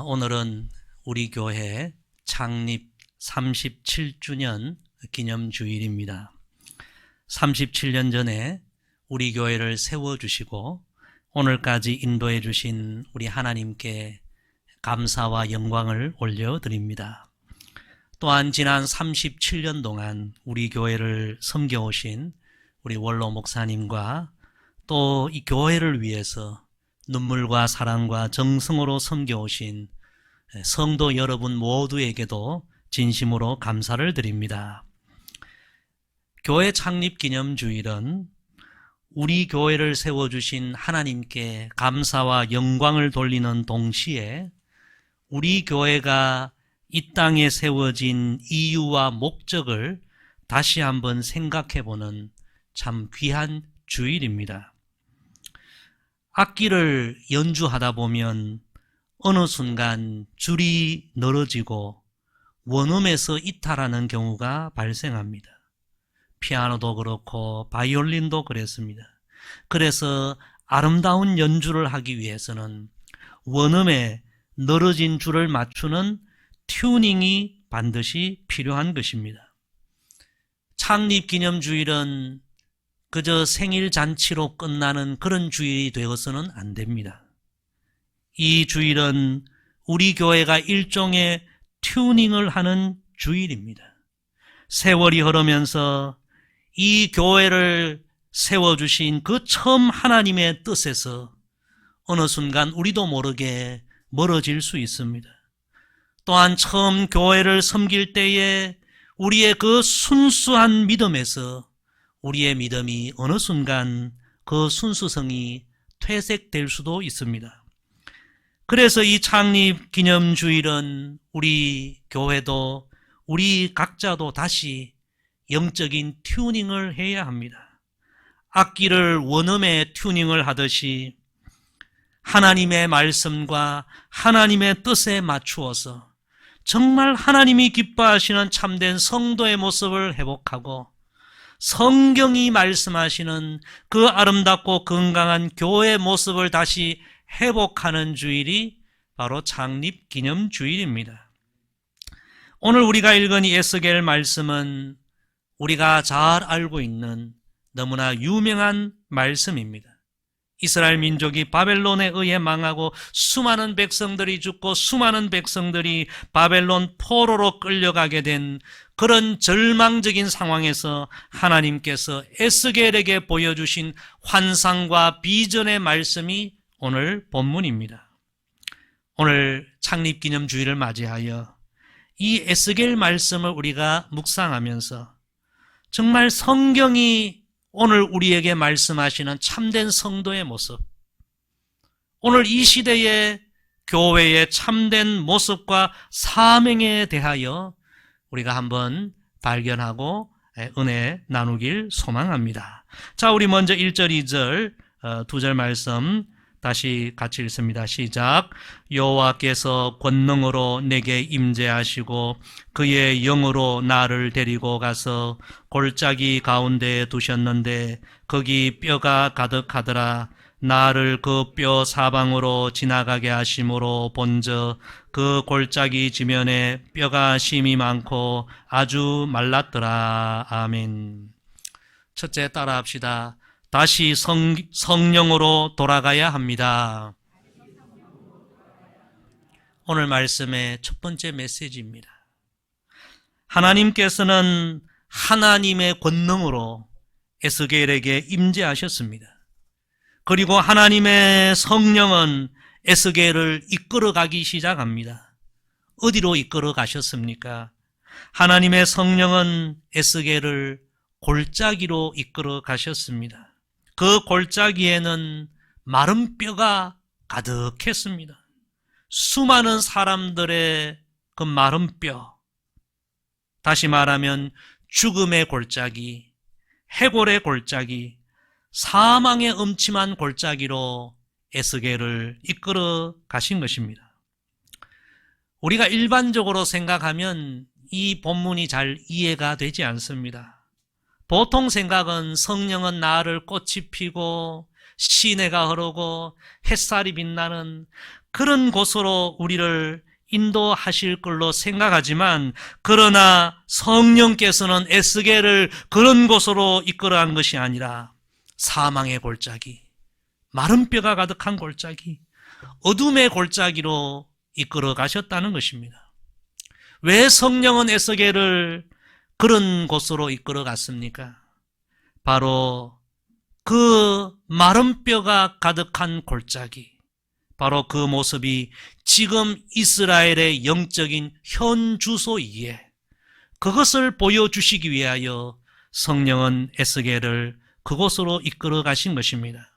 오늘은 우리 교회 창립 37주년 기념주일입니다. 37년 전에 우리 교회를 세워주시고 오늘까지 인도해 주신 우리 하나님께 감사와 영광을 올려드립니다. 또한 지난 37년 동안 우리 교회를 섬겨오신 우리 원로 목사님과 또 이 교회를 위해서 눈물과 사랑과 정성으로 섬겨오신 성도 여러분 모두에게도 진심으로 감사를 드립니다. 교회 창립 기념주일은 우리 교회를 세워주신 하나님께 감사와 영광을 돌리는 동시에 우리 교회가 이 땅에 세워진 이유와 목적을 다시 한번 생각해보는 참 귀한 주일입니다. 악기를 연주하다 보면 어느 순간 줄이 늘어지고 원음에서 이탈하는 경우가 발생합니다. 피아노도 그렇고 바이올린도 그랬습니다. 그래서 아름다운 연주를 하기 위해서는 원음에 늘어진 줄을 맞추는 튜닝이 반드시 필요한 것입니다. 창립기념주일은 그저 생일 잔치로 끝나는 그런 주일이 되어서는 안 됩니다. 이 주일은 우리 교회가 일종의 튜닝을 하는 주일입니다. 세월이 흐르면서 이 교회를 세워주신 그 처음 하나님의 뜻에서 어느 순간 우리도 모르게 멀어질 수 있습니다. 또한 처음 교회를 섬길 때에 우리의 그 순수한 믿음에서 우리의 믿음이 어느 순간 그 순수성이 퇴색될 수도 있습니다. 그래서 이 창립 기념주일은 우리 교회도 우리 각자도 다시 영적인 튜닝을 해야 합니다. 악기를 원음에 튜닝을 하듯이 하나님의 말씀과 하나님의 뜻에 맞추어서 정말 하나님이 기뻐하시는 참된 성도의 모습을 회복하고 성경이 말씀하시는 그 아름답고 건강한 교회의 모습을 다시 회복하는 주일이 바로 창립기념주일입니다. 오늘 우리가 읽은 이 에스겔 말씀은 우리가 잘 알고 있는 너무나 유명한 말씀입니다. 이스라엘 민족이 바벨론에 의해 망하고 수많은 백성들이 죽고 수많은 백성들이 바벨론 포로로 끌려가게 된 그런 절망적인 상황에서 하나님께서 에스겔에게 보여주신 환상과 비전의 말씀이 오늘 본문입니다. 오늘 창립기념주일을 맞이하여 이 에스겔 말씀을 우리가 묵상하면서 정말 성경이 오늘 우리에게 말씀하시는 참된 성도의 모습, 오늘 이 시대의 교회의 참된 모습과 사명에 대하여 우리가 한번 발견하고 은혜 나누길 소망합니다. 자, 우리 먼저 1절, 2절, 2절 말씀 다시 같이 읽습니다. 시작. 여호와께서 권능으로 내게 임재하시고 그의 영으로 나를 데리고 가서 골짜기 가운데에 두셨는데 거기 뼈가 가득하더라. 나를 그 뼈 사방으로 지나가게 하심으로 본즉 그 골짜기 지면에 뼈가 심이 많고 아주 말랐더라. 아멘. 첫째 따라합시다. 다시 성령으로 돌아가야 합니다. 오늘 말씀의 첫 번째 메시지입니다. 하나님께서는 하나님의 권능으로 에스겔에게 임재하셨습니다. 그리고 하나님의 성령은 에스겔을 이끌어가기 시작합니다. 어디로 이끌어 가셨습니까? 하나님의 성령은 에스겔을 골짜기로 이끌어 가셨습니다. 그 골짜기에는 마른 뼈가 가득했습니다. 수많은 사람들의 그 마른 뼈, 다시 말하면 죽음의 골짜기, 해골의 골짜기, 사망의 음침한 골짜기로 에스겔을 이끌어 가신 것입니다. 우리가 일반적으로 생각하면 이 본문이 잘 이해가 되지 않습니다. 보통 생각은 성령은 나를 꽃이 피고 시내가 흐르고 햇살이 빛나는 그런 곳으로 우리를 인도하실 걸로 생각하지만, 그러나 성령께서는 에스겔을 그런 곳으로 이끌어간 것이 아니라 사망의 골짜기, 마른 뼈가 가득한 골짜기, 어둠의 골짜기로 이끌어 가셨다는 것입니다. 왜 성령은 에스겔을 그런 곳으로 이끌어 갔습니까? 바로 그 마른 뼈가 가득한 골짜기, 바로 그 모습이 지금 이스라엘의 영적인 현 주소이기에 그것을 보여주시기 위하여 성령은 에스겔을 그곳으로 이끌어 가신 것입니다.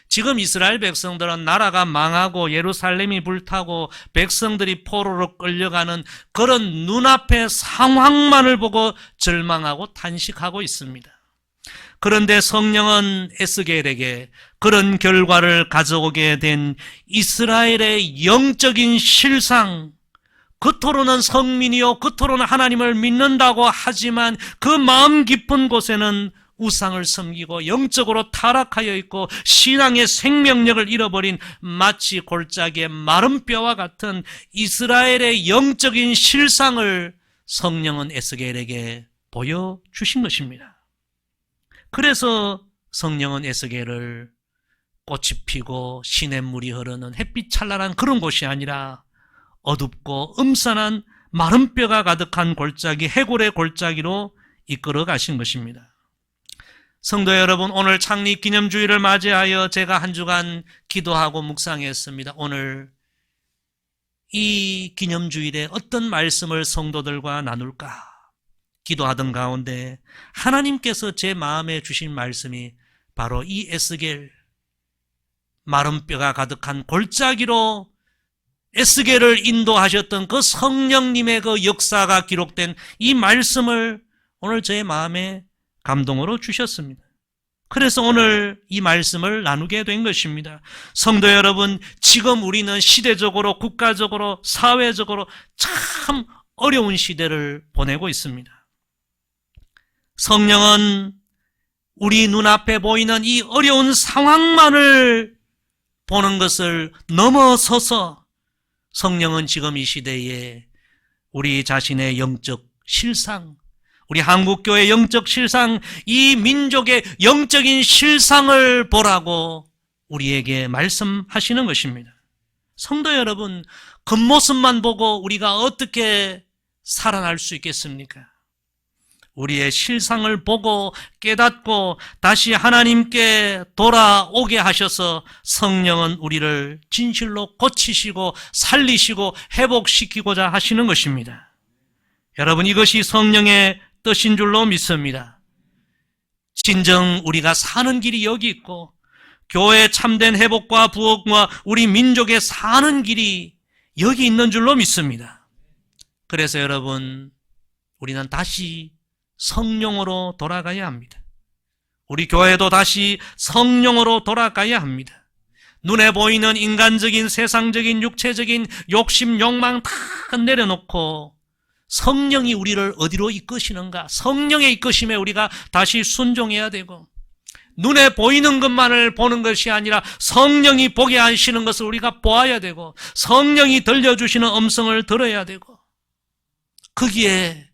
지금 이스라엘 백성들은 나라가 망하고 예루살렘이 불타고 백성들이 포로로 끌려가는 그런 눈앞의 상황만을 보고 절망하고 탄식하고 있습니다. 그런데 성령은 에스겔에게 그런 결과를 가져오게 된 이스라엘의 영적인 실상, 겉으로는 성민이요 겉으로는 하나님을 믿는다고 하지만 그 마음 깊은 곳에는 우상을 섬기고 영적으로 타락하여 있고 신앙의 생명력을 잃어버린 마치 골짜기의 마른 뼈와 같은 이스라엘의 영적인 실상을 성령은 에스겔에게 보여주신 것입니다. 그래서 성령은 에스겔을 꽃이 피고 시냇물이 흐르는 햇빛 찬란한 그런 곳이 아니라 어둡고 음산한 마른 뼈가 가득한 골짜기, 해골의 골짜기로 이끌어 가신 것입니다. 성도 여러분, 오늘 창립 기념주일을 맞이하여 제가 한 주간 기도하고 묵상했습니다. 오늘 이 기념주일에 어떤 말씀을 성도들과 나눌까 기도하던 가운데 하나님께서 제 마음에 주신 말씀이 바로 이 에스겔, 마른 뼈가 가득한 골짜기로 에스겔을 인도하셨던 그 성령님의 그 역사가 기록된 이 말씀을 오늘 제 마음에 감동으로 주셨습니다. 그래서 오늘 이 말씀을 나누게 된 것입니다. 성도 여러분, 지금 우리는 시대적으로, 국가적으로, 사회적으로 참 어려운 시대를 보내고 있습니다. 성령은 우리 눈앞에 보이는 이 어려운 상황만을 보는 것을 넘어서서 성령은 지금 이 시대에 우리 자신의 영적 실상, 우리 한국교회의 영적 실상, 이 민족의 영적인 실상을 보라고 우리에게 말씀하시는 것입니다. 성도 여러분, 겉모습만 보고 우리가 어떻게 살아날 수 있겠습니까? 우리의 실상을 보고 깨닫고 다시 하나님께 돌아오게 하셔서 성령은 우리를 진실로 고치시고 살리시고 회복시키고자 하시는 것입니다. 여러분, 이것이 성령의 뜻인 줄로 믿습니다. 진정 우리가 사는 길이 여기 있고 교회의 참된 회복과 부흥과 우리 민족의 사는 길이 여기 있는 줄로 믿습니다. 그래서 여러분, 우리는 다시 성령으로 돌아가야 합니다. 우리 교회도 다시 성령으로 돌아가야 합니다. 눈에 보이는 인간적인 세상적인 육체적인 욕심 욕망 다 내려놓고 성령이 우리를 어디로 이끄시는가, 성령의 이끄심에 우리가 다시 순종해야 되고, 눈에 보이는 것만을 보는 것이 아니라 성령이 보게 하시는 것을 우리가 보아야 되고, 성령이 들려주시는 음성을 들어야 되고, 거기에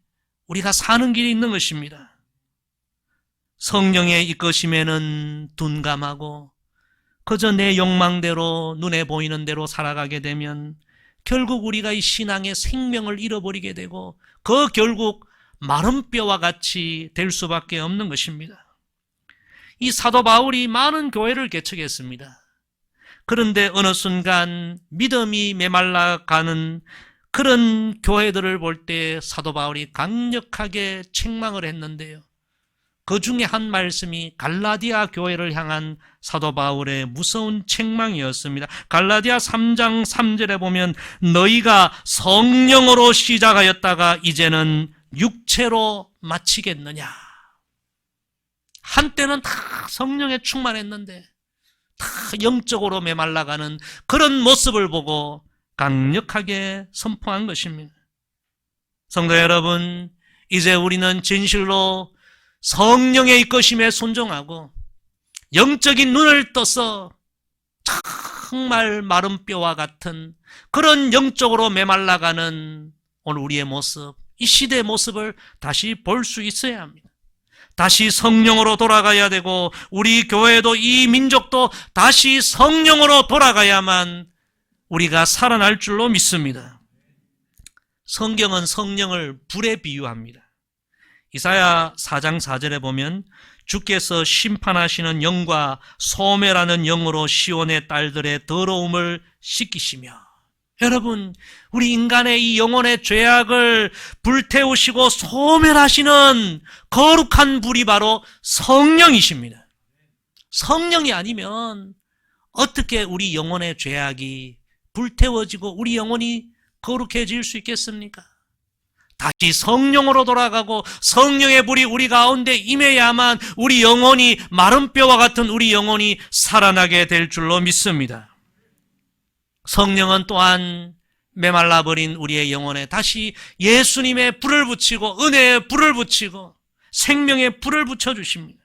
우리가 사는 길이 있는 것입니다. 성령의 이끄심에는 둔감하고 그저 내 욕망대로 눈에 보이는 대로 살아가게 되면 결국 우리가 이 신앙의 생명을 잃어버리게 되고 그 결국 마른 뼈와 같이 될 수밖에 없는 것입니다. 이 사도 바울이 많은 교회를 개척했습니다. 그런데 어느 순간 믿음이 메말라가는 그런 교회들을 볼 때 사도 바울이 강력하게 책망을 했는데요. 그 중에 한 말씀이 갈라디아 교회를 향한 사도 바울의 무서운 책망이었습니다. 갈라디아 3장 3절에 보면 너희가 성령으로 시작하였다가 이제는 육체로 마치겠느냐. 한때는 다 성령에 충만했는데 다 영적으로 메말라가는 그런 모습을 보고 강력하게 선포한 것입니다. 성도 여러분, 이제 우리는 진실로 성령의 이끄심에 순종하고 영적인 눈을 떠서 정말 마른 뼈와 같은 그런 영적으로 메말라가는 오늘 우리의 모습, 이 시대의 모습을 다시 볼 수 있어야 합니다. 다시 성령으로 돌아가야 되고 우리 교회도 이 민족도 다시 성령으로 돌아가야만 우리가 살아날 줄로 믿습니다. 성경은 성령을 불에 비유합니다. 이사야 4장 4절에 보면 주께서 심판하시는 영과 소멸하는 영으로 시온의 딸들의 더러움을 씻기시며, 여러분, 우리 인간의 이 영혼의 죄악을 불태우시고 소멸하시는 거룩한 불이 바로 성령이십니다. 성령이 아니면 어떻게 우리 영혼의 죄악이 불태워지고 우리 영혼이 거룩해질 수 있겠습니까? 다시 성령으로 돌아가고 성령의 불이 우리 가운데 임해야만 우리 영혼이, 마른 뼈와 같은 우리 영혼이 살아나게 될 줄로 믿습니다. 성령은 또한 메말라버린 우리의 영혼에 다시 예수님의 불을 붙이고 은혜의 불을 붙이고 생명의 불을 붙여주십니다.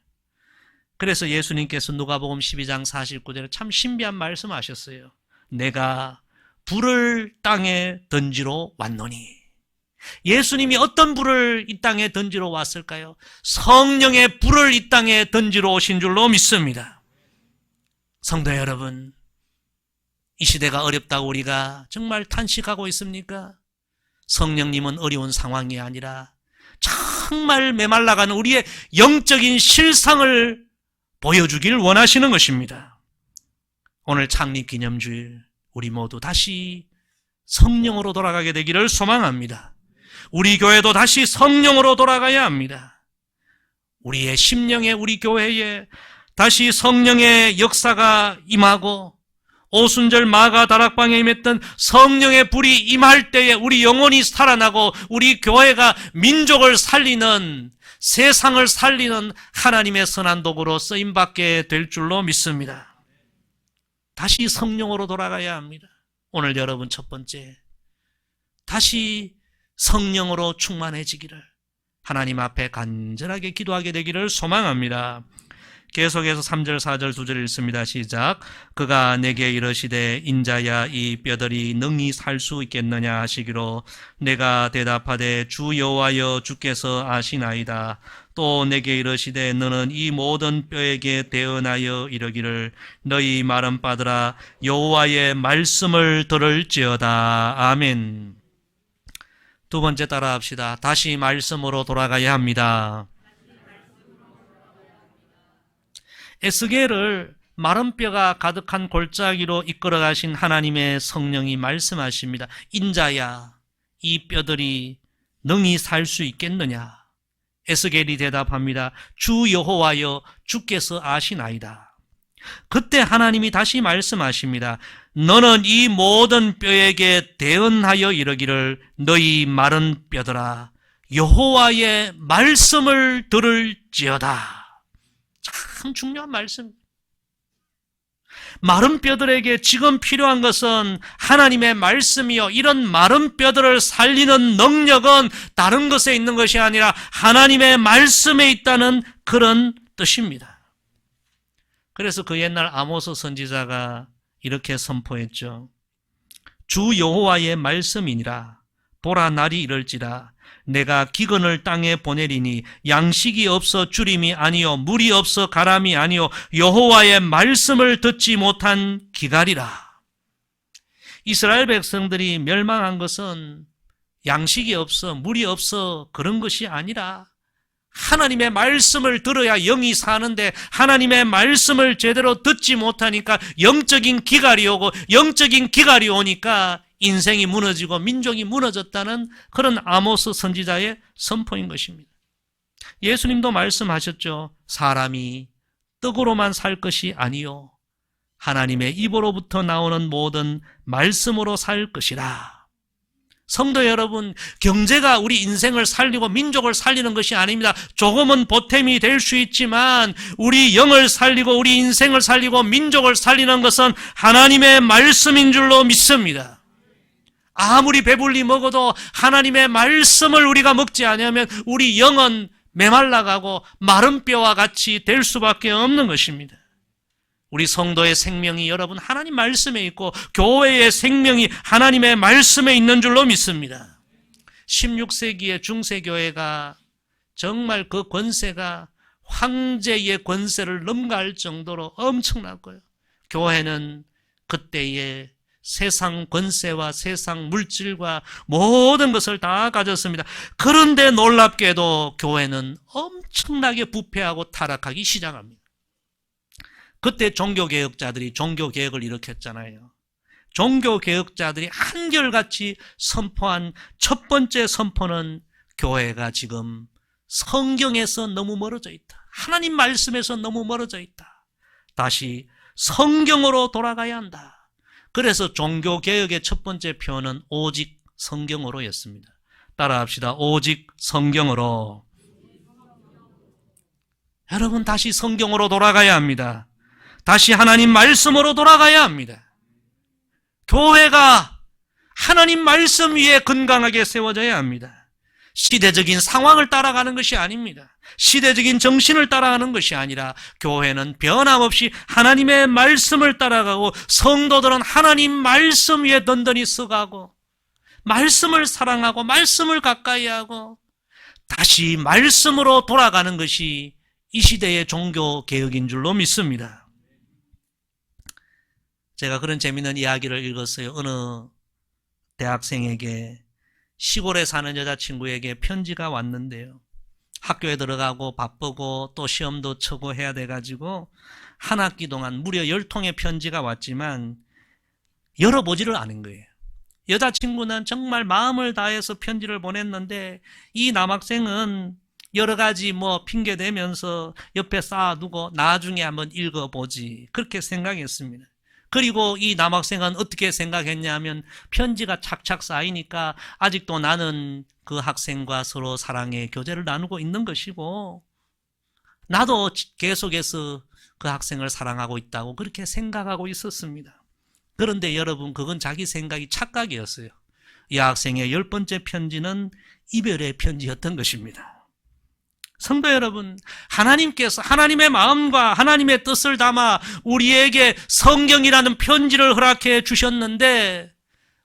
그래서 예수님께서 누가복음 12장 49절에 참 신비한 말씀하셨어요. 내가 불을 땅에 던지러 왔노니. 예수님이 어떤 불을 이 땅에 던지러 왔을까요? 성령의 불을 이 땅에 던지러 오신 줄로 믿습니다. 성도 여러분, 이 시대가 어렵다고 우리가 정말 탄식하고 있습니까? 성령님은 어려운 상황이 아니라 정말 메말라가는 우리의 영적인 실상을 보여주길 원하시는 것입니다. 오늘 창립기념주일 우리 모두 다시 성령으로 돌아가게 되기를 소망합니다. 우리 교회도 다시 성령으로 돌아가야 합니다. 우리의 심령에, 우리 교회에 다시 성령의 역사가 임하고 오순절 마가 다락방에 임했던 성령의 불이 임할 때에 우리 영혼이 살아나고 우리 교회가 민족을 살리는, 세상을 살리는 하나님의 선한 도구로 쓰임받게 될 줄로 믿습니다. 다시 성령으로 돌아가야 합니다. 오늘 여러분 첫 번째, 다시 성령으로 충만해지기를 하나님 앞에 간절하게 기도하게 되기를 소망합니다. 계속해서 3절 4절 2절 읽습니다. 시작. 그가 내게 이르시되 인자야 이 뼈들이 능히 살 수 있겠느냐 하시기로 내가 대답하되 주 여호와여 주께서 아시나이다. 또 내게 이르시되 너는 이 모든 뼈에게 대언하여 이르기를 너희 마른 바들아 여호와의 말씀을 들을지어다. 아멘. 두 번째 따라합시다. 다시 말씀으로 돌아가야 합니다. 에스겔을 마른 뼈가 가득한 골짜기로 이끌어 가신 하나님의 성령이 말씀하십니다. 인자야, 이 뼈들이 능히 살 수 있겠느냐? 에스겔이 대답합니다. 주 여호와여 주께서 아시나이다. 그때 하나님이 다시 말씀하십니다. 너는 이 모든 뼈에게 대언하여 이르기를 너희 마른 뼈들아 여호와의 말씀을 들을지어다. 참 중요한 말씀. 마른 뼈들에게 지금 필요한 것은 하나님의 말씀이요. 이런 마른 뼈들을 살리는 능력은 다른 것에 있는 것이 아니라 하나님의 말씀에 있다는 그런 뜻입니다. 그래서 그 옛날 아모스 선지자가 이렇게 선포했죠. 주 여호와의 말씀이니라. 보라 날이 이럴지라. 내가 기근을 땅에 보내리니 양식이 없어 주림이 아니요 물이 없어 가람이 아니요 여호와의 말씀을 듣지 못한 기갈이라. 이스라엘 백성들이 멸망한 것은 양식이 없어 물이 없어 그런 것이 아니라 하나님의 말씀을 들어야 영이 사는데 하나님의 말씀을 제대로 듣지 못하니까 영적인 기갈이 오고 영적인 기갈이 오니까 인생이 무너지고 민족이 무너졌다는 그런 아모스 선지자의 선포인 것입니다. 예수님도 말씀하셨죠. 사람이 떡으로만 살 것이 아니요 하나님의 입으로부터 나오는 모든 말씀으로 살 것이라. 성도 여러분, 경제가 우리 인생을 살리고 민족을 살리는 것이 아닙니다. 조금은 보탬이 될 수 있지만 우리 영을 살리고 우리 인생을 살리고 민족을 살리는 것은 하나님의 말씀인 줄로 믿습니다. 아무리 배불리 먹어도 하나님의 말씀을 우리가 먹지 않으면 우리 영은 메말라가고 마른 뼈와 같이 될 수밖에 없는 것입니다. 우리 성도의 생명이 여러분 하나님 말씀에 있고 교회의 생명이 하나님의 말씀에 있는 줄로 믿습니다. 16세기의 중세교회가 정말 그 권세가 황제의 권세를 넘어갈 정도로 엄청났고요. 교회는 그때의 세상 권세와 세상 물질과 모든 것을 다 가졌습니다. 그런데 놀랍게도 교회는 엄청나게 부패하고 타락하기 시작합니다. 그때 종교개혁자들이 종교개혁을 일으켰잖아요. 종교개혁자들이 한결같이 선포한 첫 번째 선포는 교회가 지금 성경에서 너무 멀어져 있다. 하나님 말씀에서 너무 멀어져 있다. 다시 성경으로 돌아가야 한다. 그래서 종교개혁의 첫 번째 표현은 오직 성경으로였습니다. 따라합시다. 오직 성경으로. 여러분 다시 성경으로 돌아가야 합니다. 다시 하나님 말씀으로 돌아가야 합니다. 교회가 하나님 말씀 위에 건강하게 세워져야 합니다. 시대적인 상황을 따라가는 것이 아닙니다. 시대적인 정신을 따라가는 것이 아니라 교회는 변함없이 하나님의 말씀을 따라가고 성도들은 하나님 말씀 위에 든든히 서가고 말씀을 사랑하고 말씀을 가까이 하고 다시 말씀으로 돌아가는 것이 이 시대의 종교개혁인 줄로 믿습니다. 제가 그런 재미있는 이야기를 읽었어요. 어느 대학생에게 시골에 사는 여자친구에게 편지가 왔는데요. 학교에 들어가고 바쁘고 또 시험도 치고 해야 돼가지고 한 학기 동안 무려 10통의 편지가 왔지만 열어보지를 않은 거예요. 여자친구는 정말 마음을 다해서 편지를 보냈는데 이 남학생은 여러 가지 핑계 대면서 옆에 쌓아두고 나중에 한번 읽어보지 그렇게 생각했습니다. 그리고 이 남학생은 어떻게 생각했냐면 편지가 착착 쌓이니까 아직도 나는 그 학생과 서로 사랑의 교제를 나누고 있는 것이고 나도 계속해서 그 학생을 사랑하고 있다고 그렇게 생각하고 있었습니다. 그런데 여러분 그건 자기 생각이 착각이었어요. 이 학생의 10번째 편지는 이별의 편지였던 것입니다. 성도 여러분, 하나님께서 하나님의 마음과 하나님의 뜻을 담아 우리에게 성경이라는 편지를 허락해 주셨는데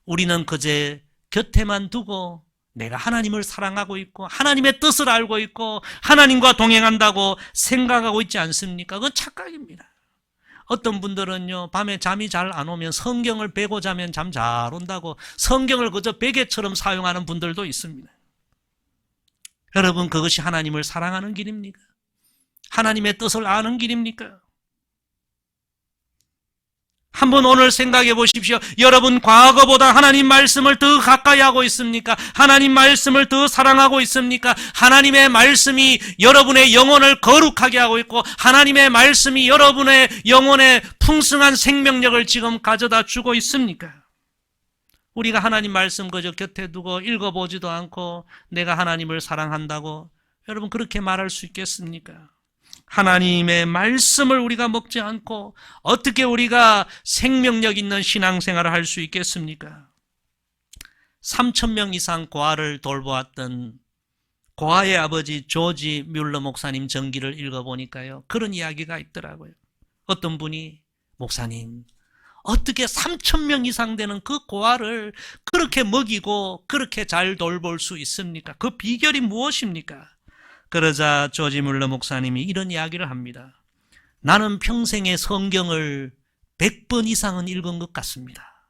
우리는 그제 곁에만 두고 내가 하나님을 사랑하고 있고 하나님의 뜻을 알고 있고 하나님과 동행한다고 생각하고 있지 않습니까? 그건 착각입니다. 어떤 분들은요 밤에 잠이 잘 안 오면 성경을 베고 자면 잠 잘 온다고 성경을 그저 베개처럼 사용하는 분들도 있습니다. 여러분 그것이 하나님을 사랑하는 길입니까? 하나님의 뜻을 아는 길입니까? 한번 오늘 생각해 보십시오. 여러분 과거보다 하나님 말씀을 더 가까이 하고 있습니까? 하나님 말씀을 더 사랑하고 있습니까? 하나님의 말씀이 여러분의 영혼을 거룩하게 하고 있고 하나님의 말씀이 여러분의 영혼에 풍성한 생명력을 지금 가져다 주고 있습니까? 우리가 하나님 말씀 그저 곁에 두고 읽어보지도 않고 내가 하나님을 사랑한다고 여러분 그렇게 말할 수 있겠습니까? 하나님의 말씀을 우리가 먹지 않고 어떻게 우리가 생명력 있는 신앙생활을 할 수 있겠습니까? 3,000명 이상 고아를 돌보았던 고아의 아버지 조지 뮬러 목사님 전기를 읽어보니까요 그런 이야기가 있더라고요. 어떤 분이 목사님 어떻게 3,000명 이상 되는 그 고아를 그렇게 먹이고 그렇게 잘 돌볼 수 있습니까? 그 비결이 무엇입니까? 그러자 조지 뮬러 목사님이 이런 이야기를 합니다. 나는 평생에 성경을 100번 이상은 읽은 것 같습니다.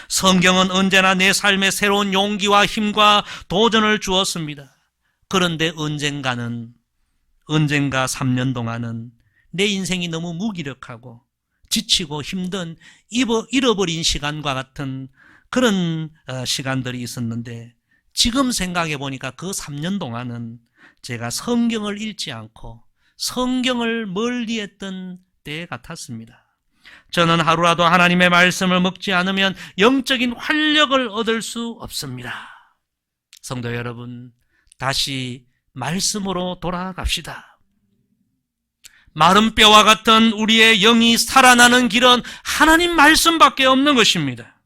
성경은 언제나 내 삶에 새로운 용기와 힘과 도전을 주었습니다. 그런데 언젠가 3년 동안은 내 인생이 너무 무기력하고 지치고 힘든 잃어버린 시간과 같은 그런 시간들이 있었는데 지금 생각해 보니까 그 3년 동안은 제가 성경을 읽지 않고 성경을 멀리했던 때 같았습니다. 저는 하루라도 하나님의 말씀을 먹지 않으면 영적인 활력을 얻을 수 없습니다. 성도 여러분, 다시 말씀으로 돌아갑시다. 마른 뼈와 같은 우리의 영이 살아나는 길은 하나님 말씀밖에 없는 것입니다.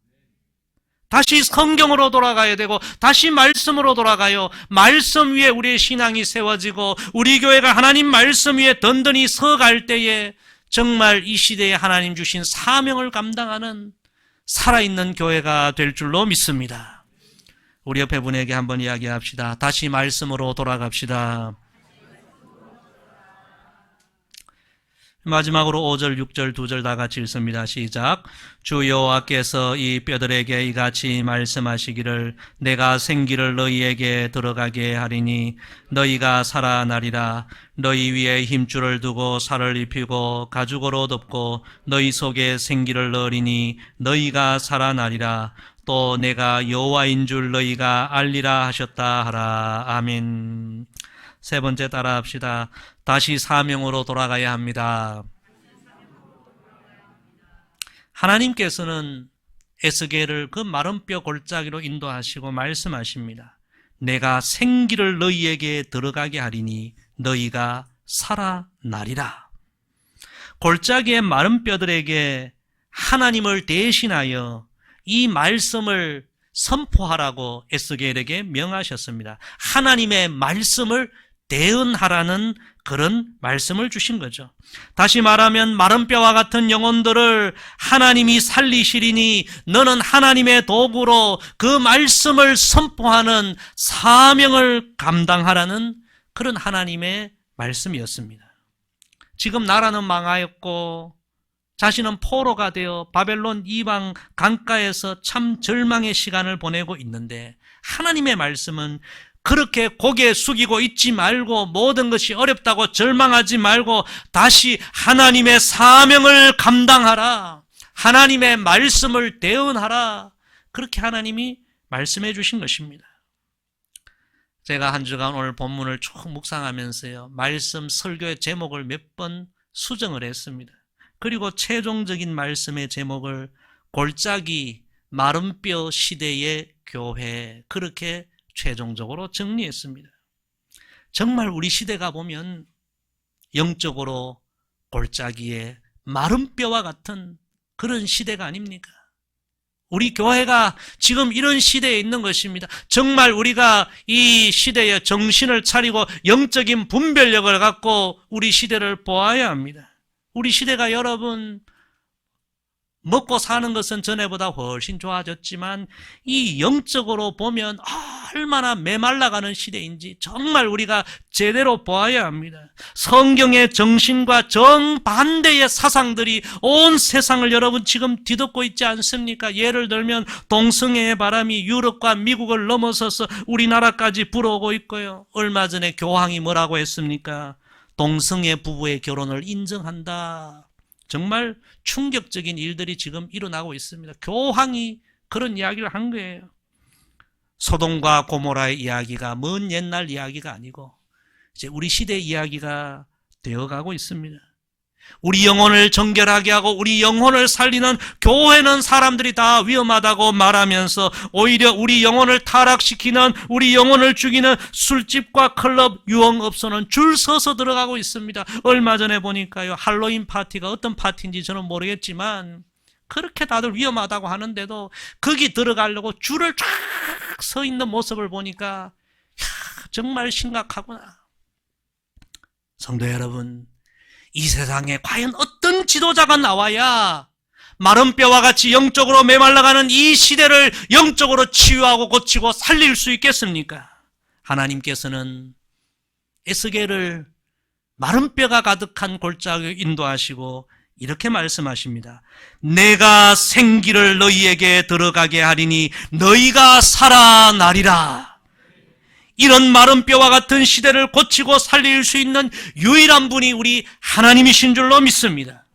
다시 성경으로 돌아가야 되고 다시 말씀으로 돌아가요. 말씀 위에 우리의 신앙이 세워지고 우리 교회가 하나님 말씀 위에 든든히 서갈 때에 정말 이 시대에 하나님 주신 사명을 감당하는 살아있는 교회가 될 줄로 믿습니다. 우리 옆에 분에게 한번 이야기합시다. 다시 말씀으로 돌아갑시다. 마지막으로 5절, 6절, 2절 다 같이 읽습니다. 시작. 주 여호와께서 이 뼈들에게 이같이 말씀하시기를 내가 생기를 너희에게 들어가게 하리니 너희가 살아나리라. 너희 위에 힘줄을 두고 살을 입히고 가죽으로 덮고 너희 속에 생기를 넣으리니 너희가 살아나리라. 또 내가 여호와인 줄 너희가 알리라 하셨다 하라. 아멘. 세 번째 따라합시다. 다시 사명으로 돌아가야 합니다. 하나님께서는 에스겔을 그 마른 뼈 골짜기로 인도하시고 말씀하십니다. 내가 생기를 너희에게 들어가게 하리니 너희가 살아나리라. 골짜기의 마른 뼈들에게 하나님을 대신하여 이 말씀을 선포하라고 에스겔에게 명하셨습니다. 하나님의 말씀을 대언하라는 그런 말씀을 주신 거죠. 다시 말하면 마른 뼈와 같은 영혼들을 하나님이 살리시리니 너는 하나님의 도구로 그 말씀을 선포하는 사명을 감당하라는 그런 하나님의 말씀이었습니다. 지금 나라는 망하였고 자신은 포로가 되어 바벨론 이방 강가에서 참 절망의 시간을 보내고 있는데 하나님의 말씀은 그렇게 고개 숙이고 있지 말고 모든 것이 어렵다고 절망하지 말고 다시 하나님의 사명을 감당하라. 하나님의 말씀을 대언하라. 그렇게 하나님이 말씀해 주신 것입니다. 제가 한 주간 오늘 본문을 쭉 묵상하면서요. 말씀 설교의 제목을 몇 번 수정을 했습니다. 그리고 최종적인 말씀의 제목을 골짜기 마른 뼈 시대의 교회 그렇게 최종적으로 정리했습니다. 정말 우리 시대가 보면 영적으로 골짜기에 마른 뼈와 같은 그런 시대가 아닙니까? 우리 교회가 지금 이런 시대에 있는 것입니다. 정말 우리가 이 시대에 정신을 차리고 영적인 분별력을 갖고 우리 시대를 보아야 합니다. 우리 시대가 여러분 먹고 사는 것은 전에보다 훨씬 좋아졌지만 이 영적으로 보면 얼마나 메말라가는 시대인지 정말 우리가 제대로 보아야 합니다. 성경의 정신과 정반대의 사상들이 온 세상을 여러분 지금 뒤덮고 있지 않습니까? 예를 들면 동성애의 바람이 유럽과 미국을 넘어서서 우리나라까지 불어오고 있고요. 얼마 전에 교황이 뭐라고 했습니까? 동성애 부부의 결혼을 인정한다. 정말 충격적인 일들이 지금 일어나고 있습니다. 교황이 그런 이야기를 한 거예요. 소돔과 고모라의 이야기가 먼 옛날 이야기가 아니고 이제 우리 시대 이야기가 되어가고 있습니다. 우리 영혼을 정결하게 하고 우리 영혼을 살리는 교회는 사람들이 다 위험하다고 말하면서 오히려 우리 영혼을 타락시키는 우리 영혼을 죽이는 술집과 클럽 유흥업소는 줄 서서 들어가고 있습니다. 얼마 전에 보니까요 할로윈 파티가 어떤 파티인지 저는 모르겠지만 그렇게 다들 위험하다고 하는데도 거기 들어가려고 줄을 쫙 서 있는 모습을 보니까 정말 심각하구나. 성도 여러분, 이 세상에 과연 어떤 지도자가 나와야 마른 뼈와 같이 영적으로 메말라가는 이 시대를 영적으로 치유하고 고치고 살릴 수 있겠습니까? 하나님께서는 에스겔을 마른 뼈가 가득한 골짜기로 인도하시고 이렇게 말씀하십니다. 내가 생기를 너희에게 들어가게 하리니 너희가 살아나리라. 이런 마른 뼈와 같은 시대를 고치고 살릴 수 있는 유일한 분이 우리 하나님이신 줄로 믿습니다.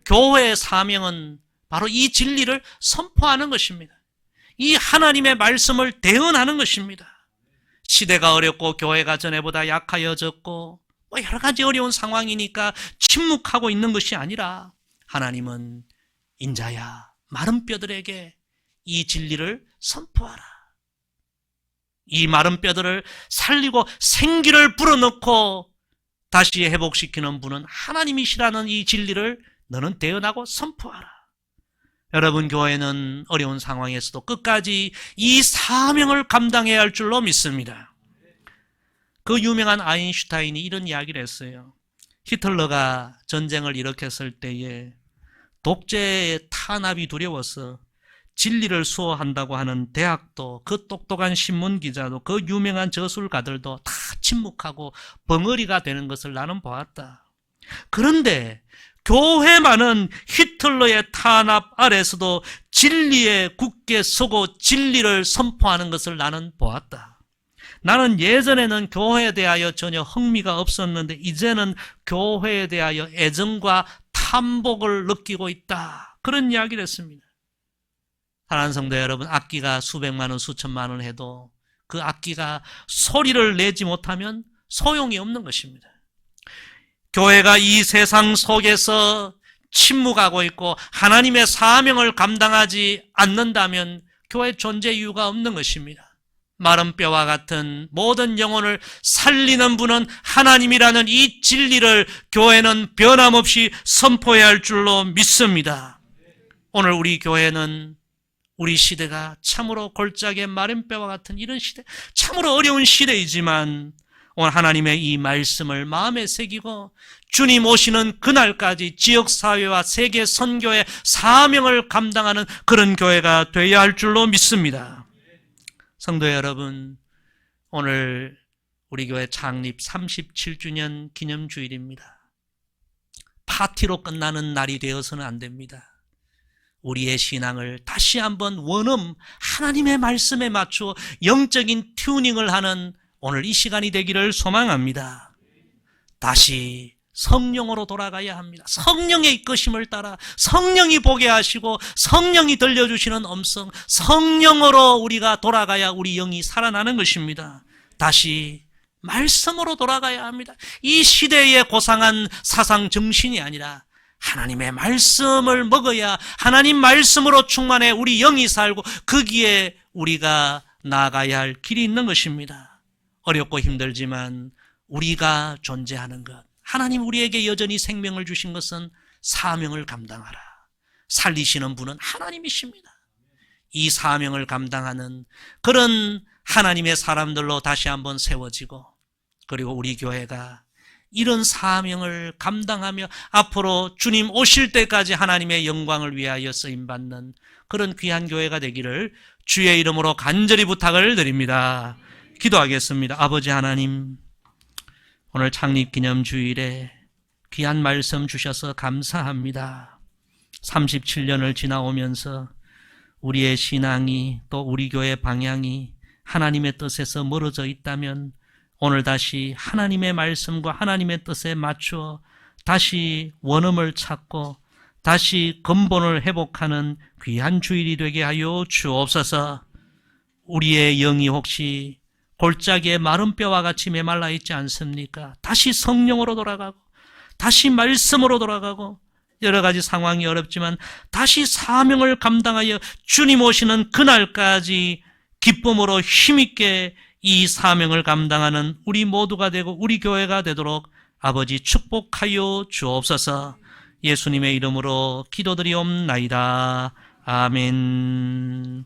교회의 사명은 바로 이 진리를 선포하는 것입니다. 이 하나님의 말씀을 대언하는 것입니다. 시대가 어렵고 교회가 전에보다 약하여졌고 여러 가지 어려운 상황이니까 침묵하고 있는 것이 아니라 하나님은 인자야 마른 뼈들에게 이 진리를 선포하라. 이 마른 뼈들을 살리고 생기를 불어넣고 다시 회복시키는 분은 하나님이시라는 이 진리를 너는 대언하고 선포하라. 여러분, 교회는 어려운 상황에서도 끝까지 이 사명을 감당해야 할 줄로 믿습니다. 그 유명한 아인슈타인이 이런 이야기를 했어요. 히틀러가 전쟁을 일으켰을 때에 독재의 탄압이 두려워서 진리를 수호한다고 하는 대학도, 그 똑똑한 신문 기자도, 그 유명한 저술가들도 다 침묵하고 벙어리가 되는 것을 나는 보았다. 그런데 교회만은 히틀러의 탄압 아래서도 진리에 굳게 서고 진리를 선포하는 것을 나는 보았다. 나는 예전에는 교회에 대하여 전혀 흥미가 없었는데 이제는 교회에 대하여 애정과 탐복을 느끼고 있다. 그런 이야기를 했습니다. 사랑하는 성도 여러분, 악기가 수백만 원, 수천만 원 해도 그 악기가 소리를 내지 못하면 소용이 없는 것입니다. 교회가 이 세상 속에서 침묵하고 있고 하나님의 사명을 감당하지 않는다면 교회 존재 이유가 없는 것입니다. 마른 뼈와 같은 모든 영혼을 살리는 분은 하나님이라는 이 진리를 교회는 변함없이 선포해야 할 줄로 믿습니다. 오늘 우리 교회는 우리 시대가 참으로 골짜기의 마른 뼈와 같은 이런 시대, 참으로 어려운 시대이지만 오늘 하나님의 이 말씀을 마음에 새기고 주님 오시는 그날까지 지역사회와 세계 선교의 사명을 감당하는 그런 교회가 되어야 할 줄로 믿습니다. 성도 여러분, 오늘 우리 교회 창립 37주년 기념주일입니다. 파티로 끝나는 날이 되어서는 안 됩니다. 우리의 신앙을 다시 한번 원음 하나님의 말씀에 맞추어 영적인 튜닝을 하는 오늘 이 시간이 되기를 소망합니다. 다시 성령으로 돌아가야 합니다. 성령의 이끄심을 따라 성령이 보게 하시고 성령이 들려주시는 음성, 성령으로 우리가 돌아가야 우리 영이 살아나는 것입니다. 다시 말씀으로 돌아가야 합니다. 이 시대의 고상한 사상 정신이 아니라 하나님의 말씀을 먹어야 하나님 말씀으로 충만해 우리 영이 살고 거기에 우리가 나아가야 할 길이 있는 것입니다. 어렵고 힘들지만 우리가 존재하는 것, 하나님 우리에게 여전히 생명을 주신 것은 사명을 감당하라. 살리시는 분은 하나님이십니다. 이 사명을 감당하는 그런 하나님의 사람들로 다시 한번 세워지고, 그리고 우리 교회가 이런 사명을 감당하며 앞으로 주님 오실 때까지 하나님의 영광을 위하여 쓰임받는 그런 귀한 교회가 되기를 주의 이름으로 간절히 부탁을 드립니다. 기도하겠습니다. 아버지 하나님, 오늘 창립기념주일에 귀한 말씀 주셔서 감사합니다. 37년을 지나오면서 우리의 신앙이 또 우리 교회 방향이 하나님의 뜻에서 멀어져 있다면 오늘 다시 하나님의 말씀과 하나님의 뜻에 맞추어 다시 원음을 찾고 다시 근본을 회복하는 귀한 주일이 되게 하여 주옵소서. 우리의 영이 혹시 골짜기의 마른 뼈와 같이 메말라 있지 않습니까? 다시 성령으로 돌아가고 다시 말씀으로 돌아가고 여러 가지 상황이 어렵지만 다시 사명을 감당하여 주님 오시는 그날까지 기쁨으로 힘있게 이 사명을 감당하는 우리 모두가 되고 우리 교회가 되도록 아버지 축복하여 주옵소서. 예수님의 이름으로 기도드리옵나이다. 아멘.